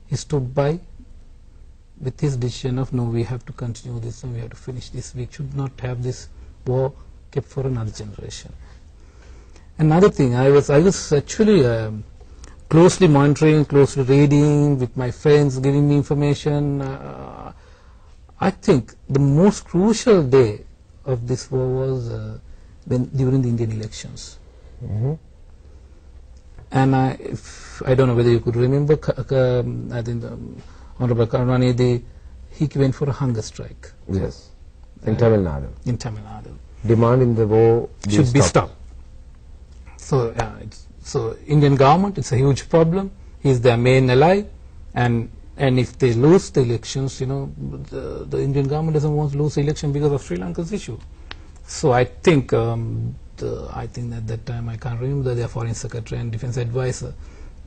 he stood by with his decision of, no, we have to continue this and we have to finish this. We should not have this war kept for another generation. Another thing, I was actually closely monitoring, closely reading with my friends, giving me information. I think the most crucial day of this war was during the Indian elections. And I don't know whether you could remember, I think Honorable Karunanidhi, he went for a hunger strike. Yes, in Tamil Nadu. In Tamil Nadu. Demanding the war should be stopped. So Indian government, it's a huge problem. He's their main ally, and if they lose the elections, you know, the Indian government doesn't want to lose the election because of Sri Lanka's issue. So I think I think at that time, I can't remember, their foreign secretary and defense advisor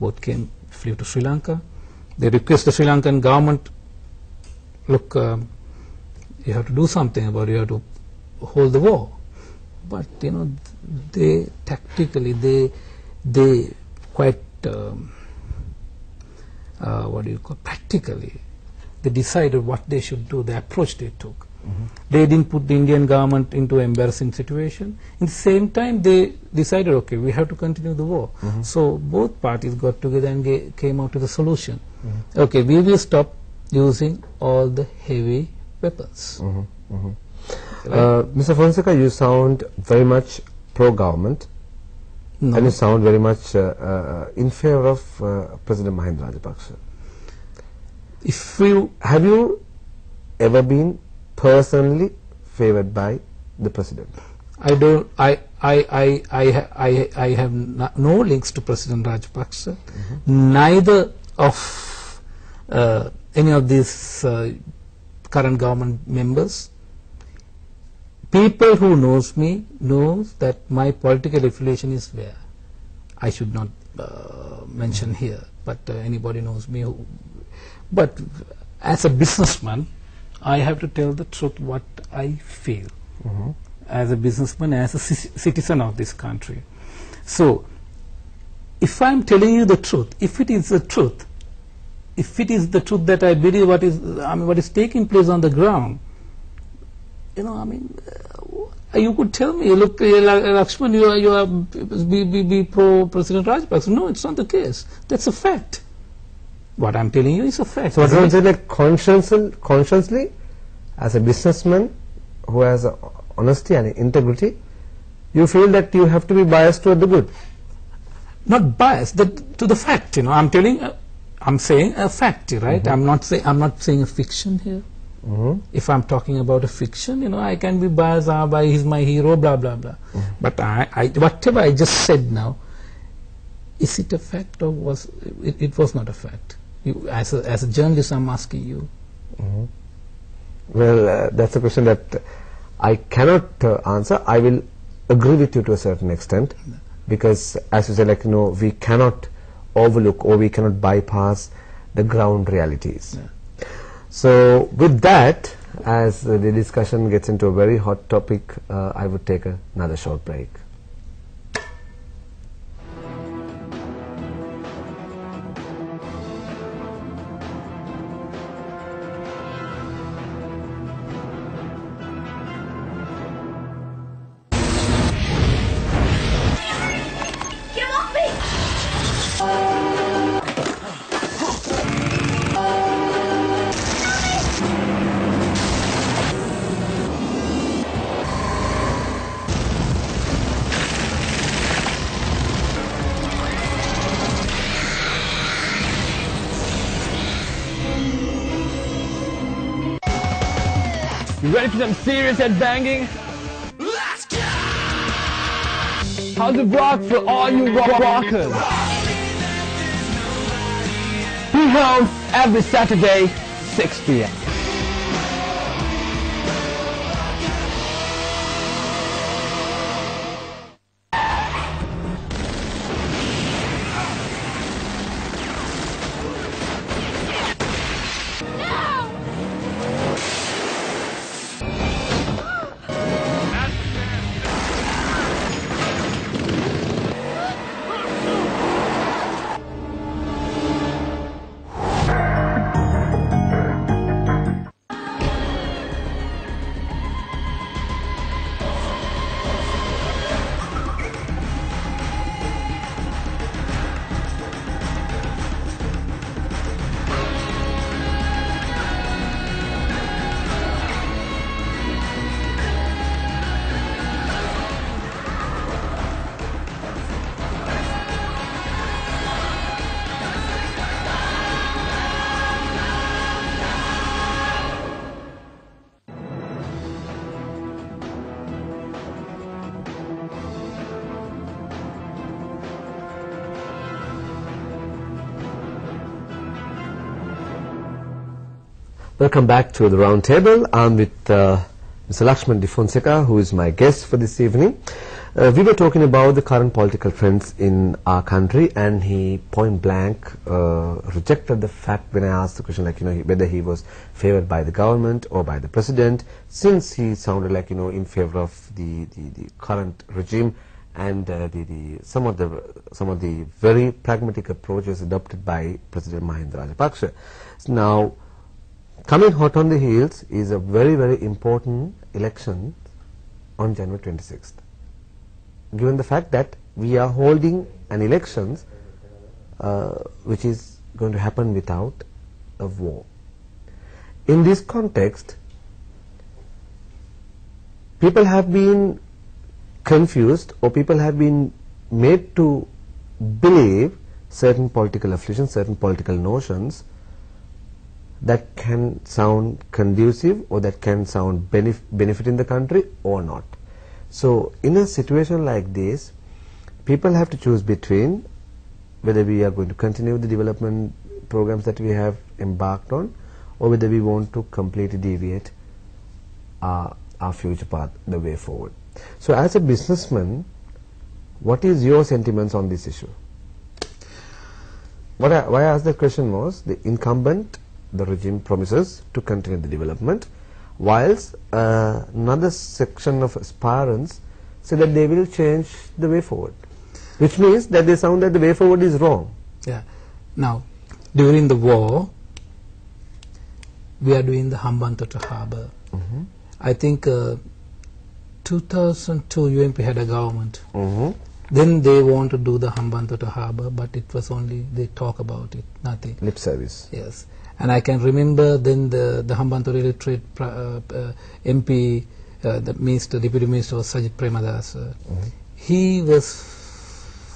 both flew to Sri Lanka. They request the Sri Lankan government, look, you have to do something about it, you have to hold the war. But you know, they tactically, they quite what do you call, practically, they decided what they should do, the approach they took. They didn't put the Indian government into an embarrassing situation. In the same time, they decided, okay, we have to continue the war. So both parties got together and came out with a solution. Okay, we will stop using all the heavy weapons. Mr. Fonseka, you sound very much pro-government, and you sound very much in favor of President Mahinda Rajapaksa. Have you ever been personally favored by the president? I don't. I have no links to President Rajapaksa. Neither of any of these current government members. People who knows me knows that my political affiliation is where. I should not mention here, but anybody knows me. But as a businessman, I have to tell the truth what I feel as a businessman, as a citizen of this country. So, if I am telling you the truth, if it is the truth, that I believe what is taking place on the ground, you know, I mean, you could tell me, look, Lakshman, you are be pro President Rajapaksa. No, it's not the case. That's a fact. What I'm telling you is a fact. So what I'm saying, like, consciously, as a businessman who has honesty and integrity, you feel that you have to be biased toward the good. Not biased, to the fact. You know, I'm saying a fact, right? I'm not saying a fiction here. If I'm talking about a fiction, you know, I can be biased by he's my hero, blah blah blah. But whatever I just said now, is it a fact or was it was not a fact? As a journalist, I'm asking you. Well, that's a question that I cannot answer. I will agree with you to a certain extent, because as you said, like, you know, we cannot overlook or we cannot bypass the ground realities. So with that, as the discussion gets into a very hot topic, I would take another short break. You ready for some serious head banging? Let's go! How's it rock for all you rockers? Be home every Saturday, 6 p.m. Welcome back to the round table. I'm with Mr. Lakshman Fonseka, who is my guest for this evening. We were talking about the current political trends in our country, and he point blank rejected the fact when I asked the question, like, whether he was favored by the government or by the president, since he sounded like, in favor of the current regime and some of the very pragmatic approaches adopted by President Mahinda Rajapaksa. Now, coming hot on the heels is a very, very important election on January 26th. Given the fact that we are holding an elections which is going to happen without a war. In this context, people have been confused, or people have been made to believe certain political affiliations, certain political notions that can sound conducive or that can sound benefiting the country or not. So in a situation like this, people have to choose between whether we are going to continue the development programs that we have embarked on, or whether we want to completely deviate our future path, the way forward. So as a businessman, what is your sentiments on this issue? Why I asked that question was, the incumbent, the regime promises to continue the development, whilst another section of aspirants say that they will change the way forward, which means that they sound that the way forward is wrong. Yeah. Now, during the war, we are doing the Hambantota Harbour. I think 2002 UNP had a government. Then they want to do the Hambantota Harbour, but it was only they talk about it, nothing. Lip service. Yes. And I can remember then the Hambantota Electorate MP, the minister, deputy minister was Sajid Premadasa. He was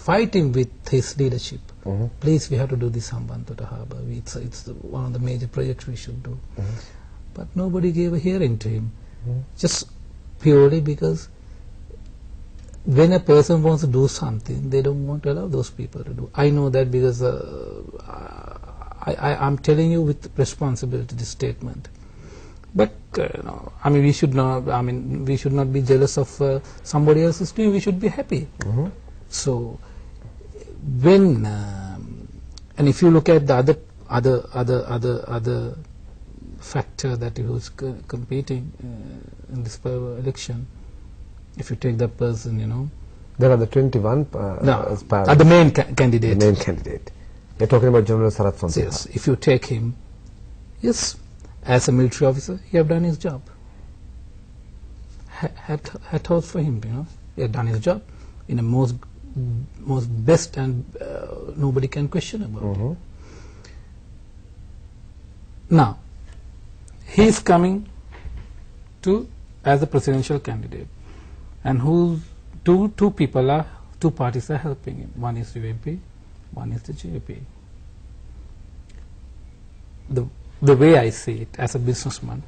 fighting with his leadership. Please, we have to do this Hambantota Harbour. It's one of the major projects we should do. But nobody gave a hearing to him. Just purely because when a person wants to do something, they don't want to allow those people to do. I know that because I'm telling you with responsibility this statement. But I mean, we should not. I mean, we should not be jealous of somebody else's doing. We should be happy. So when and if you look at the other factor that he was competing in this election, if you take that person, there are the 21 the main candidate. The main candidate. You're talking about General Sarath Fonseka. Yes, if you take him, yes, as a military officer, he have done his job. Hat off for him, he had done his job in a most best, and nobody can question about it. Now, he is coming to as a presidential candidate, and two parties are helping him. One is UNP, one is the JP. The way I see it as a businessman,